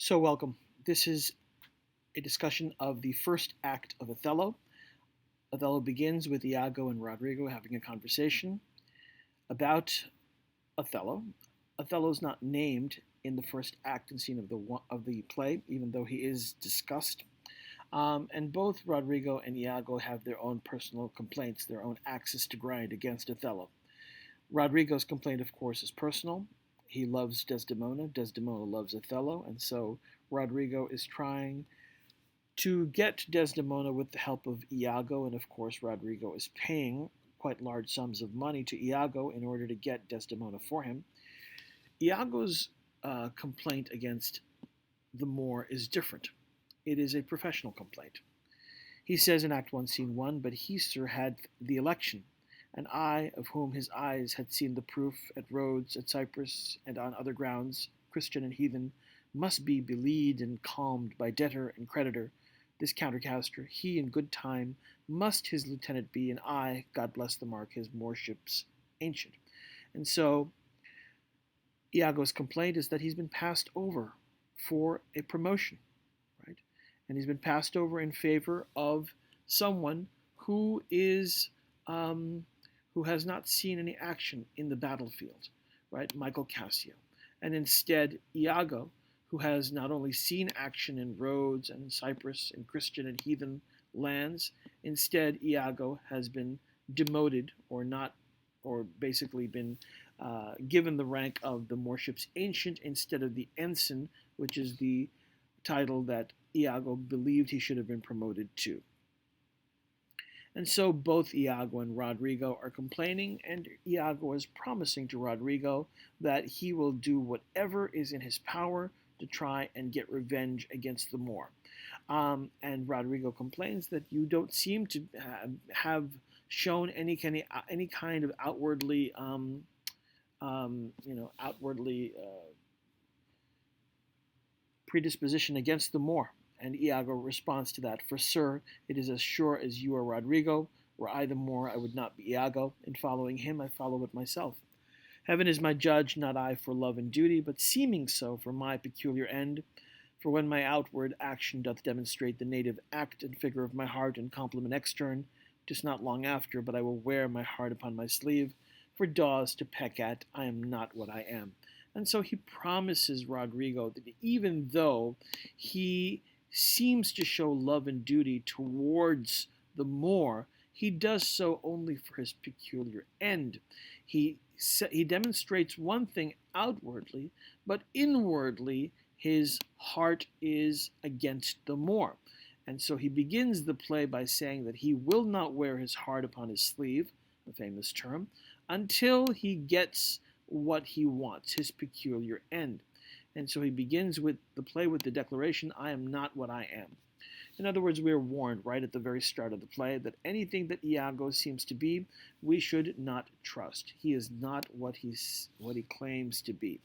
So, welcome. This is a discussion of the first act of Othello. Othello begins with Iago and Rodrigo having a conversation about Othello. Othello is not named in the first act and scene of the play, even though he is discussed. And both Rodrigo and Iago have their own personal complaints, their own axes to grind against Othello. Rodrigo's complaint, of course, is personal. He loves Desdemona. Desdemona loves Othello, and so Rodrigo is trying to get Desdemona with the help of Iago, and of course, Rodrigo is paying quite large sums of money to Iago in order to get Desdemona for him. Iago's complaint against the Moor is different. It is a professional complaint. He says in Act 1, Scene 1, "But he, sir, had the election, and I, of whom his eyes had seen the proof at Rhodes, at Cyprus, and on other grounds, Christian and heathen, must be beleed and calmed by debtor and creditor. This countercaster, he in good time must his lieutenant be, and I, God bless the mark, his moorship's ancient." And so Iago's complaint is that he's been passed over for a promotion, right? And he's been passed over in favor of someone who is who has not seen any action in the battlefield, right? Michael Cassio. And instead, Iago, who has not only seen action in Rhodes and Cyprus and Christian and heathen lands, instead Iago has been demoted or not, or basically been given the rank of the moorship's ancient instead of the ensign, which is the title that Iago believed he should have been promoted to. And so both Iago and Rodrigo are complaining, and Iago is promising to Rodrigo that he will do whatever is in his power to try and get revenge against the Moor. And Rodrigo complains that you don't seem to have shown any kind of outwardly, predisposition against the Moor. And Iago responds to that, "For, sir, it is as sure as you are Rodrigo. Were I the Moor, I would not be Iago. In following him, I follow it myself. Heaven is my judge, not I for love and duty, but seeming so for my peculiar end. For when my outward action doth demonstrate the native act and figure of my heart and compliment extern, 'tis not long after, but I will wear my heart upon my sleeve. For daws to peck at, I am not what I am." And so he promises Rodrigo that even though he seems to show love and duty towards the Moor, he does so only for his peculiar end. He demonstrates one thing outwardly, but inwardly his heart is against the Moor. And so he begins the play by saying that he will not wear his heart upon his sleeve, a famous term, until he gets what he wants, his peculiar end. And so he begins with the play with the declaration, "I am not what I am." In other words, we are warned right at the very start of the play that anything that Iago seems to be, we should not trust. He is not what he claims to be.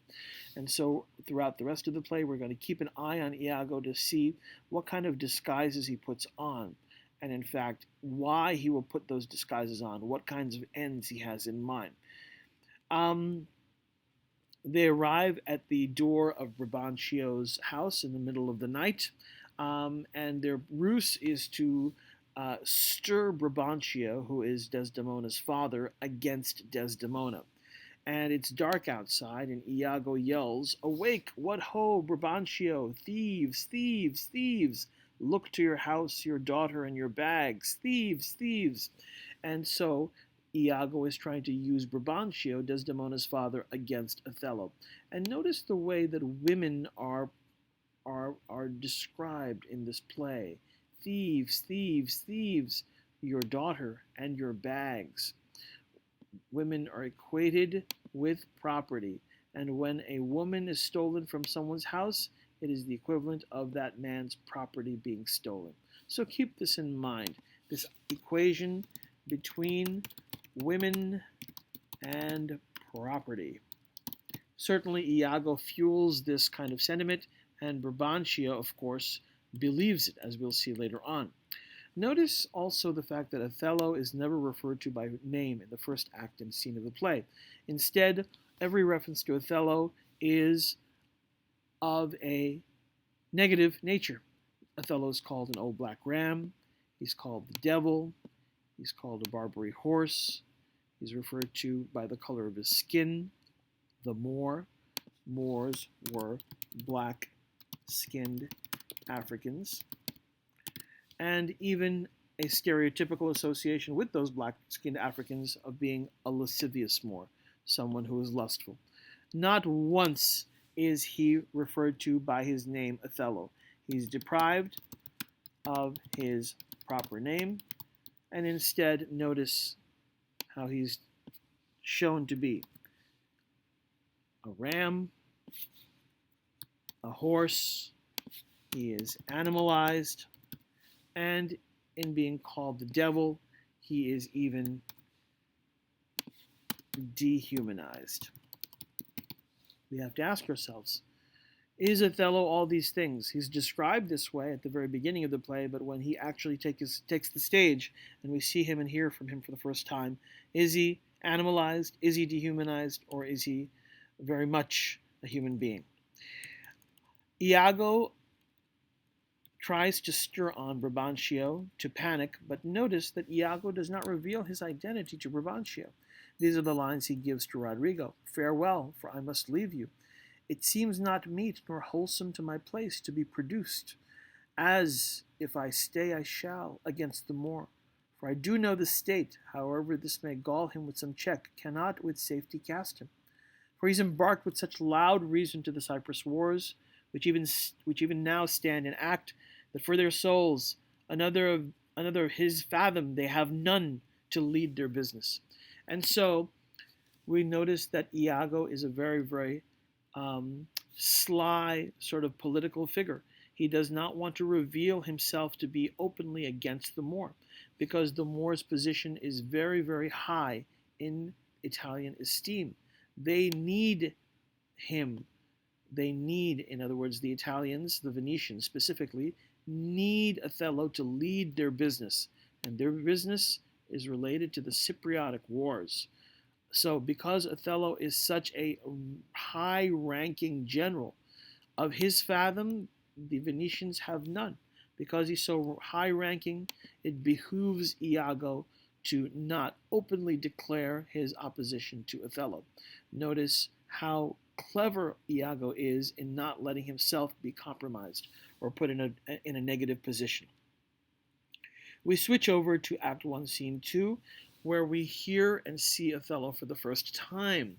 And so throughout the rest of the play, we're going to keep an eye on Iago to see what kind of disguises he puts on. And in fact, why he will put those disguises on, what kinds of ends he has in mind. They arrive at the door of Brabantio's house in the middle of the night, and their ruse is to stir Brabantio, who is Desdemona's father, against Desdemona. And it's dark outside, and Iago yells, "Awake! What ho, Brabantio! Thieves, thieves, thieves! Look to your house, your daughter, and your bags! Thieves, thieves!" And so Iago is trying to use Brabantio, Desdemona's father, against Othello. And notice the way that women are described in this play. Thieves, thieves, thieves, your daughter and your bags. Women are equated with property. And when a woman is stolen from someone's house, it is the equivalent of that man's property being stolen. So keep this in mind, this equation between women and property. Certainly, Iago fuels this kind of sentiment, and Brabantio, of course, believes it, as we'll see later on. Notice also the fact that Othello is never referred to by name in the first act and scene of the play. Instead, every reference to Othello is of a Negative nature. Othello is called an old black ram. He's called the devil. He's called a Barbary horse. He's referred to by the color of his skin, the Moor. Moors were black skinned Africans. And even a stereotypical association with those black skinned Africans of being a lascivious Moor, someone who is lustful. Not once is he referred to by his name Othello. He's deprived of his proper name, and instead notice how he's shown to be a ram, a horse. He is animalized, and in being called the devil, he is even dehumanized. We have to ask ourselves, is Othello all these things? He's described this way at the very beginning of the play, but when he actually takes the stage and we see him and hear from him for the first time, is he animalized? Is he dehumanized? Or is he very much a human being? Iago tries to stir on Brabantio to panic, but notice that Iago does not reveal his identity to Brabantio. These are the lines he gives to Rodrigo. Farewell, for I must leave you. It seems not meet nor wholesome to my place to be produced, as if I stay I shall against the Moor. For I do know the state, however this may gall him with some check, cannot with safety cast him. For he's embarked with such loud reason to the Cyprus wars, which even now stand in act, that for their souls another of his fathom they have none to lead their business. And so we notice that Iago is a very, very sly sort of political figure. He does not want to reveal himself to be openly against the Moor, because the Moor's position is very, very high in Italian esteem. They need him. They need, in other words, the Italians, the Venetians specifically, need Othello to lead their business. And their business is related to the Cypriotic Wars. So because Othello is such a high-ranking general, of his fathom, the Venetians have none. Because he's so high-ranking, it behooves Iago to not openly declare his opposition to Othello. Notice how clever Iago is in not letting himself be compromised or put in a negative position. We switch over to Act 1, Scene 2, where we hear and see Othello for the first time.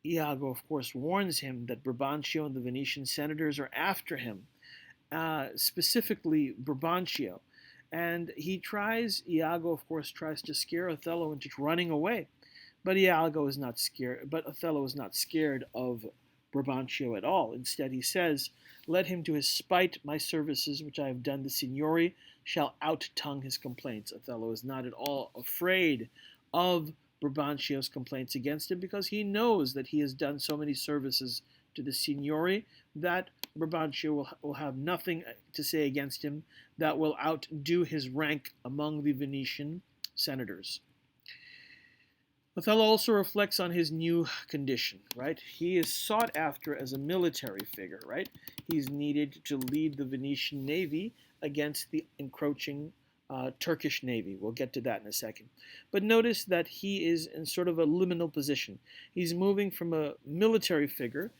Iago, of course, warns him that Brabantio and the Venetian senators are after him, specifically Brabantio. And Iago, of course, tries to scare Othello into running away. But Othello is not scared of Brabantio at all. Instead, he says, let him to his spite my services which I have done the Signori shall out-tongue his complaints. Othello is not at all afraid of Brabantio's complaints against him, because he knows that he has done so many services to the Signori that Brabantio will have nothing to say against him that will outdo his rank among the Venetian senators. Othello also reflects on his new condition, right? He is sought after as a military figure, right? He's needed to lead the Venetian navy against the encroaching Turkish navy. We'll get to that in a second. But notice that he is in sort of a liminal position. He's moving from a military figure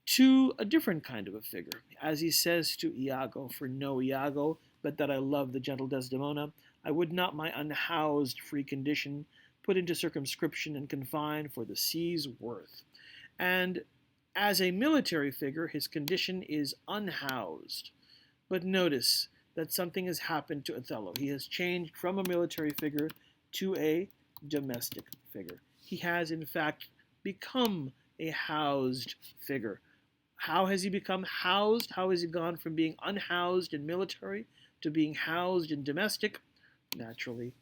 to a different kind of a figure. As he says to Iago, for know, Iago, but that I love the gentle Desdemona, I would not my unhoused free condition put into circumscription and confine for the sea's worth. And as a military figure, his condition is unhoused. But notice that something has happened to Othello. He has changed from a military figure to a domestic figure. He has, in fact, become a housed figure. How has he become housed? How has he gone from being unhoused and military to being housed and domestic? Naturally,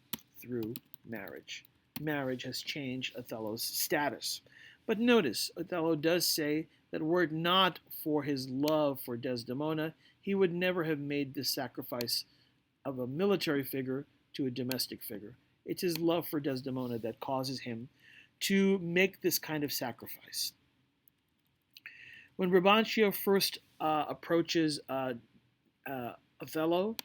through marriage. Marriage has changed Othello's status. But notice, Othello does say that were it not for his love for Desdemona, he would never have made this sacrifice of a military figure to a domestic figure. It's his love for Desdemona that causes him to make this kind of sacrifice. When Brabantio first approaches Othello,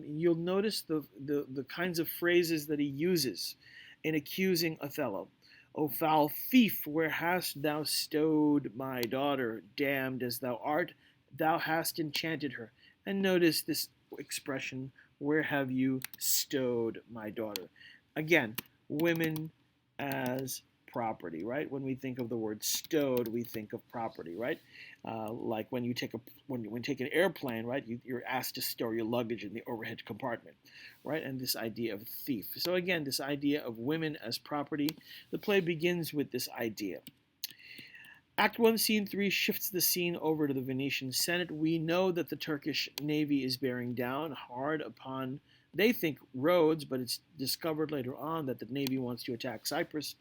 you'll notice the kinds of phrases that he uses in accusing Othello. O foul thief, where hast thou stowed my daughter? Damned as thou hast enchanted her. And notice this expression, where have you stowed my daughter? Again, women as property, right? When we think of the word stowed, we think of property, right? Like when you take an airplane, right? You're asked to store your luggage in the overhead compartment, right? And this idea of thief. So again, this idea of women as property. The play begins with this idea. Act 1, Scene 3 shifts the scene over to the Venetian Senate. We know that the Turkish navy is bearing down hard upon, they think, Rhodes, but it's discovered later on that the navy wants to attack Cyprus.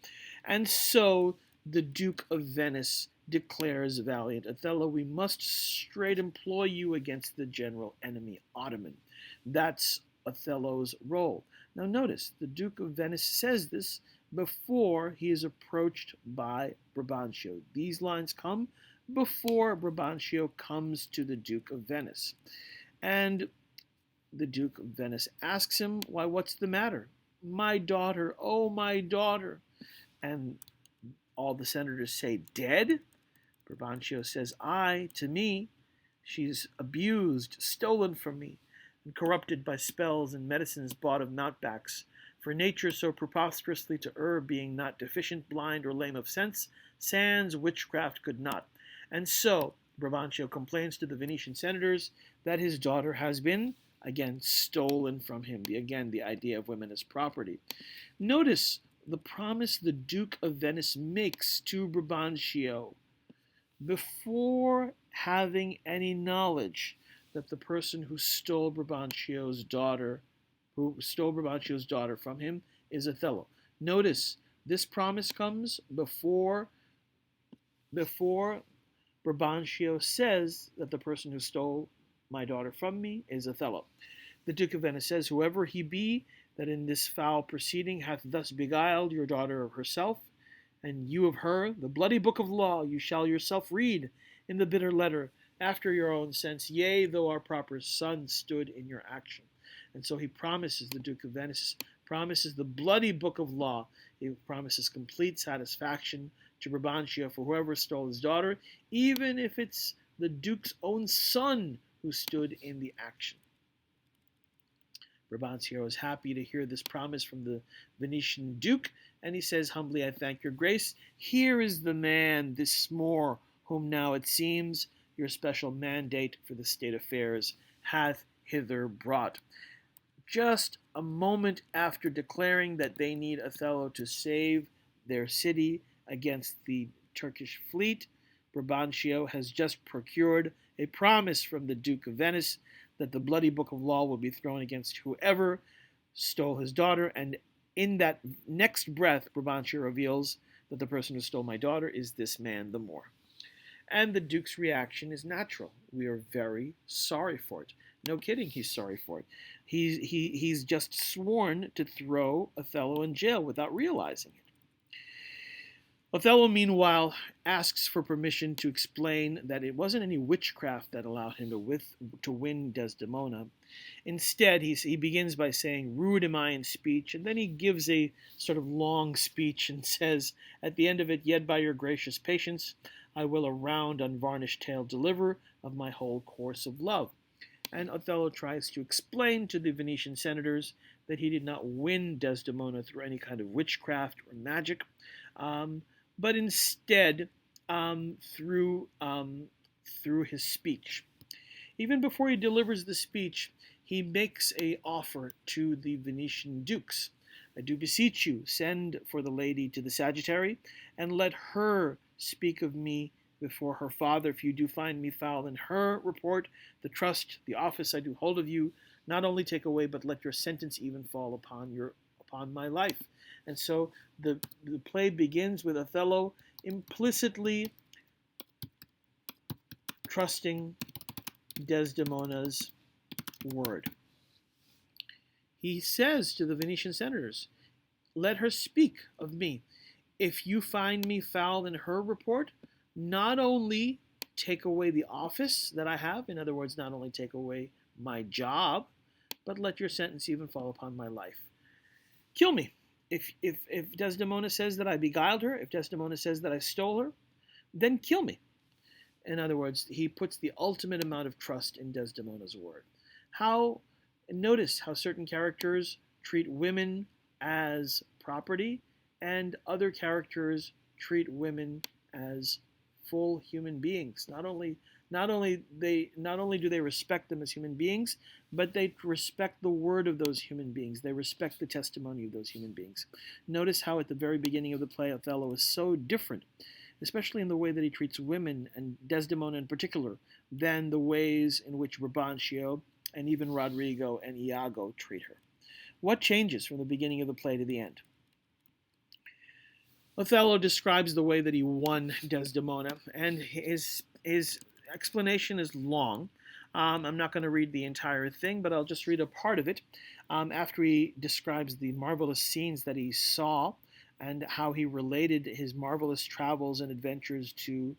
And so the Duke of Venice declares valiant Othello, we must straight employ you against the general enemy, Ottoman. That's Othello's role. Now notice, the Duke of Venice says this before he is approached by Brabantio. These lines come before Brabantio comes to the Duke of Venice. And the Duke of Venice asks him, why, what's the matter? My daughter, oh, my daughter. And all the senators say, dead? Brabantio says, aye, to me. She's abused, stolen from me, and corrupted by spells and medicines bought of mountebanks. For nature so preposterously to err, being not deficient, blind, or lame of sense, sans witchcraft could not. And so Brabantio complains to the Venetian senators that his daughter has been, again, stolen from him. Again, the idea of women as property. Notice the promise the Duke of Venice makes to Brabantio before having any knowledge that the person who stole Brabantio's daughter from him is Othello. Notice this promise comes before Brabantio says that the person who stole my daughter from me is Othello. The Duke of Venice says, whoever he be that in this foul proceeding hath thus beguiled your daughter of herself, and you of her, the bloody book of law you shall yourself read in the bitter letter after your own sense, yea, though our proper son stood in your action. And so he promises, the Duke of Venice promises the bloody book of law. He promises complete satisfaction to Brabantio for whoever stole his daughter, even if it's the Duke's own son who stood in the action. Brabantio is happy to hear this promise from the Venetian Duke, and he says, humbly, I thank your grace. Here is the man, this Moor, whom now it seems your special mandate for the state affairs hath hither brought. Just a moment after declaring that they need Othello to save their city against the Turkish fleet, Brabantio has just procured a promise from the Duke of Venice that the bloody book of law will be thrown against whoever stole his daughter, and in that next breath, Brabantio reveals that the person who stole my daughter is this man, the Moor. And the Duke's reaction is natural. We are very sorry for it. No kidding, he's sorry for it. He's just sworn to throw Othello in jail without realizing it. Othello, meanwhile, asks for permission to explain that it wasn't any witchcraft that allowed him to win Desdemona. Instead, he begins by saying, rude am I in speech, and then he gives a sort of long speech and says, at the end of it, yet by your gracious patience, I will a round unvarnished tale deliver of my whole course of love. And Othello tries to explain to the Venetian senators that he did not win Desdemona through any kind of witchcraft or magic, but instead through his speech. Even before he delivers the speech, he makes an offer to the Venetian dukes. I do beseech you, send for the lady to the Sagittary, and let her speak of me before her father. If you do find me foul in her report, the trust, the office I do hold of you, not only take away, but let your sentence even fall upon my life. And so the play begins with Othello implicitly trusting Desdemona's word. He says to the Venetian senators, let her speak of me. If you find me foul in her report, not only take away the office that I have. In other words, not only take away my job, but let your sentence even fall upon my life. Kill me. If Desdemona says that I beguiled her, if Desdemona says that I stole her, then kill me. In other words, he puts the ultimate amount of trust in Desdemona's word. Notice how certain characters treat women as property and other characters treat women as full human beings. Not only do they respect them as human beings, but they respect the word of those human beings. They respect the testimony of those human beings. Notice how at the very beginning of the play, Othello is so different, especially in the way that he treats women, and Desdemona in particular, than the ways in which Brabantio and even Rodrigo and Iago treat her. What changes from the beginning of the play to the end? Othello describes the way that he won Desdemona, and his explanation is long. I'm not going to read the entire thing, but I'll just read a part of it. After he describes the marvelous scenes that he saw and how he related his marvelous travels and adventures to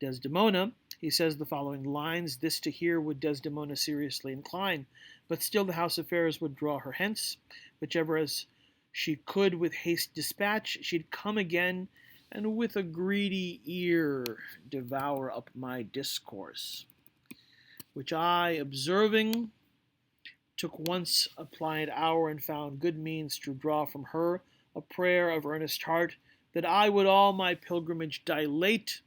Desdemona, he says the following lines: "This to hear would Desdemona seriously incline, but still the house affairs would draw her hence, whichever as she could with haste dispatch, she'd come again, and with a greedy ear devour up my discourse, which I, observing, took once a pliant hour, and found good means to draw from her a prayer of earnest heart, that I would all my pilgrimage dilate,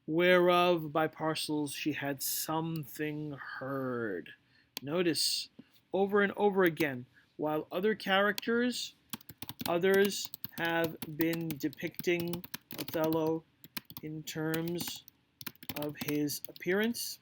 whereof by parcels she had something heard." Notice over and over again, while others have been depicting Othello in terms of his appearance.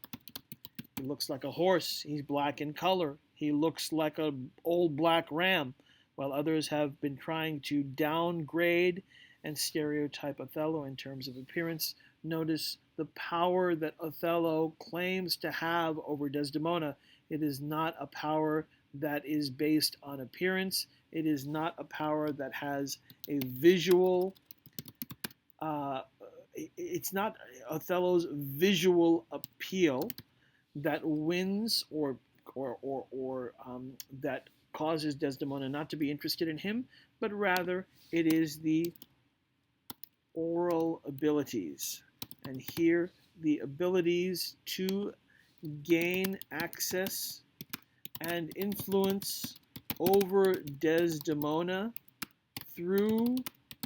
He looks like a horse. He's black in color. He looks like an old black ram, while others have been trying to downgrade and stereotype Othello in terms of appearance. Notice the power that Othello claims to have over Desdemona. It is not a power that is based on appearance. It is not a power that has a visual, it's not Othello's visual appeal that wins or that causes Desdemona not to be interested in him, but rather it is the oral abilities. And here, the abilities to gain access and influence over Desdemona through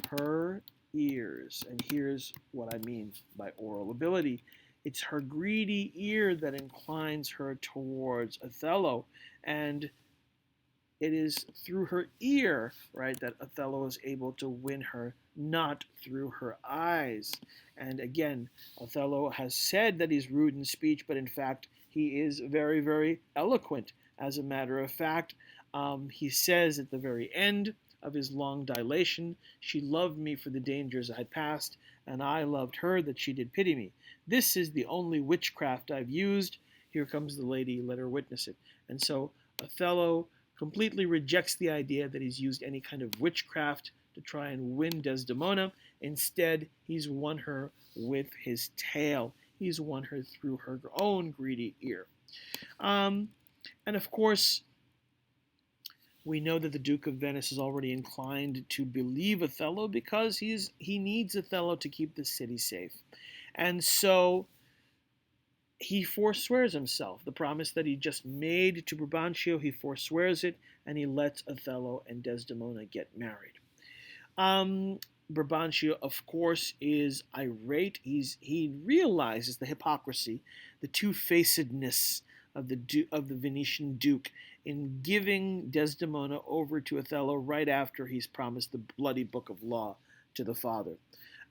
her ears. And here's what I mean by oral ability. It's her greedy ear that inclines her towards Othello, and it is through her ear, right, that Othello is able to win her, not through her eyes. And again, Othello has said that he's rude in speech, but in fact, he is very, very eloquent. As a matter of fact, he says at the very end of his long dilation, "She loved me for the dangers I had passed, and I loved her that she did pity me. This is the only witchcraft I've used. Here comes the lady, let her witness it." And so Othello completely rejects the idea that he's used any kind of witchcraft to try and win Desdemona. Instead, he's won her with his tail. He's won her through her own greedy ear. And of course, we know that the Duke of Venice is already inclined to believe Othello because he needs Othello to keep the city safe. And so he forswears himself. The promise that he just made to Brabantio, he forswears it, and he lets Othello and Desdemona get married. Brabantio, of course, is irate. He realizes the hypocrisy, the two-facedness of the Venetian Duke in giving Desdemona over to Othello right after he's promised the bloody book of law to the father.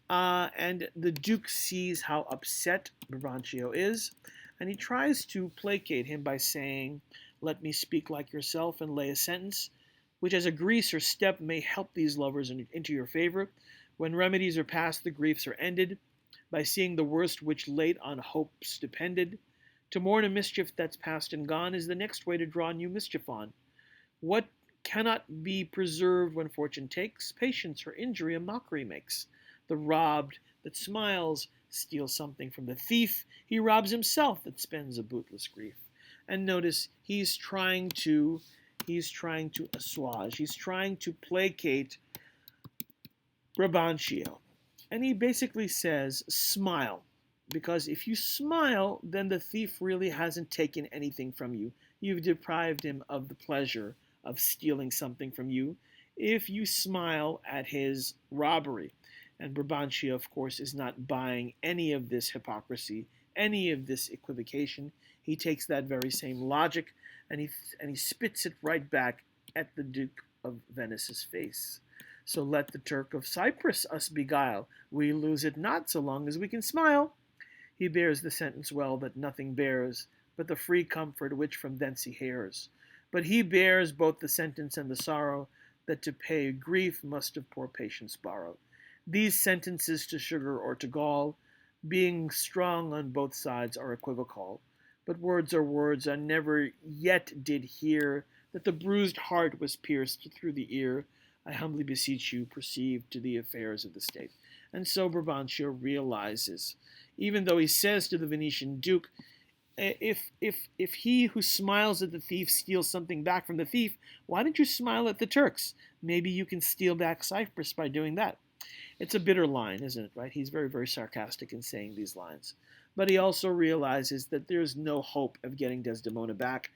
And the Duke sees how upset Brabantio is, and he tries to placate him by saying, "Let me speak like yourself and lay a sentence, which as a grease or step may help these lovers into your favor. When remedies are past, the griefs are ended, by seeing the worst which late on hopes depended. To mourn a mischief that's past and gone is the next way to draw new mischief on. What cannot be preserved when fortune takes, patience her injury a mockery makes. The robbed that smiles steals something from the thief, he robs himself that spends a bootless grief. And notice he's trying to assuage, he's trying to placate Brabantio. And he basically says, smile. Because if you smile, then the thief really hasn't taken anything from you. You've deprived him of the pleasure of stealing something from you if you smile at his robbery. And Brabantio, of course, is not buying any of this hypocrisy, any of this equivocation. He takes that very same logic and he spits it right back at the Duke of Venice's face. So let the Turk of Cyprus us beguile. We lose it not so long as we can smile. He bears the sentence well that nothing bears, but the free comfort which from thence he hears. But he bears both the sentence and the sorrow, that to pay grief must of poor patience borrow. These sentences to sugar or to gall, being strong on both sides, are equivocal. But words are words, I never yet did hear that the bruised heart was pierced through the ear. I humbly beseech you, perceive to the affairs of the state. And so Brabantio realizes, even though he says to the Venetian duke, if he who smiles at the thief steals something back from the thief, why don't you smile at the Turks? Maybe you can steal back Cyprus by doing that. It's a bitter line, isn't it, right? He's very, very sarcastic in saying these lines. But he also realizes that there's no hope of getting Desdemona back.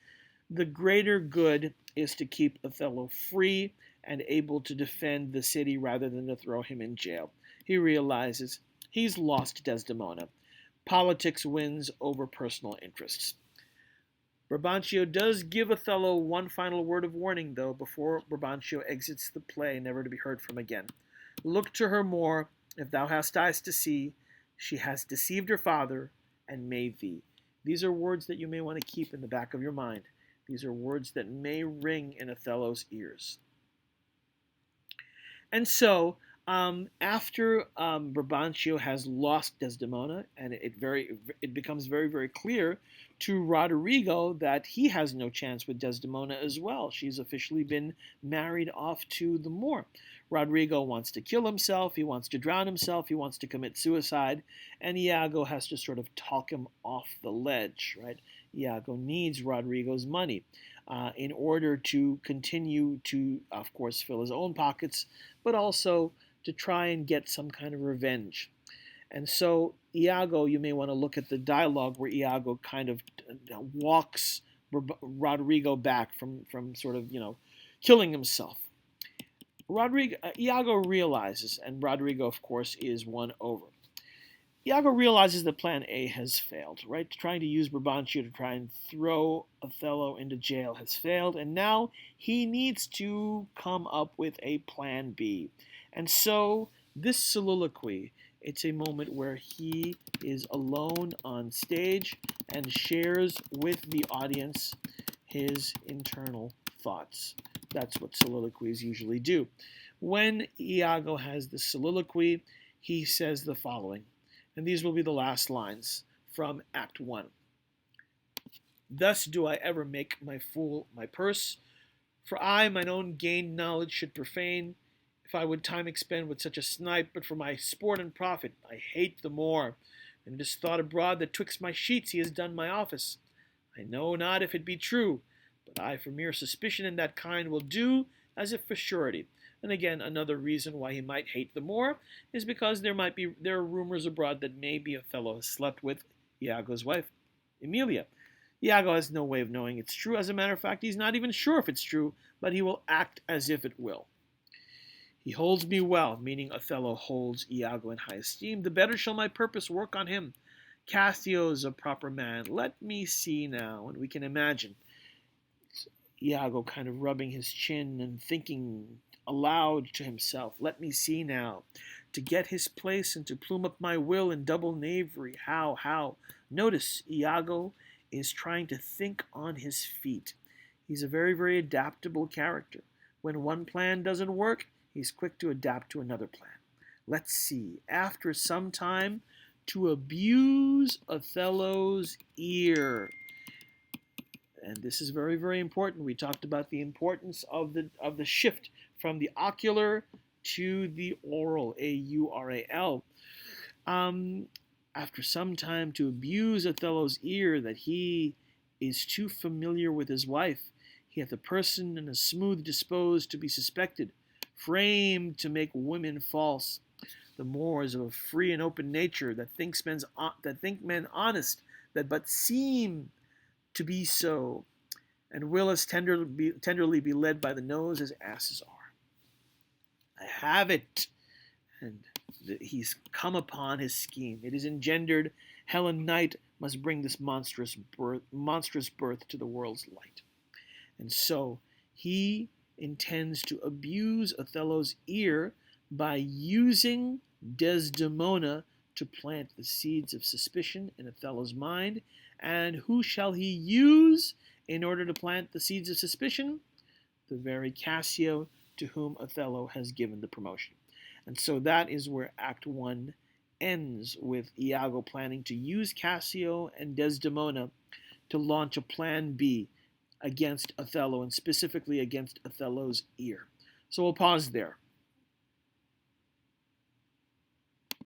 The greater good is to keep Othello free and able to defend the city rather than to throw him in jail. He realizes he's lost Desdemona. Politics wins over personal interests. Brabantio does give Othello one final word of warning, though, before Brabantio exits the play, never to be heard from again. Look to her more, if thou hast eyes to see. She has deceived her father and made thee. These are words that you may want to keep in the back of your mind. These are words that may ring in Othello's ears. And so, after Brabantio has lost Desdemona, and it becomes very, very clear to Roderigo that he has no chance with Desdemona as well. She's officially been married off to the Moor. Roderigo wants to kill himself, he wants to drown himself, he wants to commit suicide, and Iago has to sort of talk him off the ledge, right? Iago needs Roderigo's money in order to continue to, of course, fill his own pockets, but also to try and get some kind of revenge. And so Iago, you may want to look at the dialogue where Iago kind of walks Roderigo back from sort of, killing himself. Iago realizes, and Roderigo, of course, is won over. Iago realizes that Plan A has failed, right? Trying to use Brabantio to try and throw Othello into jail has failed, and now he needs to come up with a Plan B. And so this soliloquy, it's a moment where he is alone on stage and shares with the audience his internal thoughts. That's what soliloquies usually do. When Iago has the soliloquy, he says the following, and these will be the last lines from Act 1. Thus do I ever make my fool my purse, for I mine own gained knowledge should profane, if I would time expend with such a snipe, but for my sport and profit I hate the more. And it is thought abroad that twixt my sheets he has done my office. I know not if it be true, but I for mere suspicion in that kind will do as if for surety. And again, another reason why he might hate the more is because there are rumors abroad that maybe Othello has slept with Iago's wife, Emilia. Iago has no way of knowing it's true. As a matter of fact, he's not even sure if it's true, but he will act as if it will. He holds me well, meaning Othello holds Iago in high esteem. The better shall my purpose work on him. Cassio's a proper man. Let me see now. And we can imagine Iago kind of rubbing his chin and thinking aloud to himself. Let me see now. To get his place and to plume up my will in double knavery. How? Notice Iago is trying to think on his feet. He's a very, very adaptable character. When one plan doesn't work, he's quick to adapt to another plan. Let's see. After some time, to abuse Othello's ear. And this is very, very important. We talked about the importance of the shift from the ocular to the aural, A-U-R-A-L. after some time to abuse Othello's ear that he is too familiar with his wife. He hath a person and a smooth disposed to be suspected, framed to make women false. The Moors of a free and open nature that think men honest, that but seem to be so, and will as tenderly be led by the nose as asses are. I have it, and he's come upon his scheme. It is engendered. Helen Knight must bring this monstrous birth to the world's light. And so he intends to abuse Othello's ear by using Desdemona to plant the seeds of suspicion in Othello's mind. And who shall he use in order to plant the seeds of suspicion? The very Cassio to whom Othello has given the promotion. And so that is where Act 1 ends, with Iago planning to use Cassio and Desdemona to launch a plan B against Othello, and specifically against Othello's ear. So we'll pause there.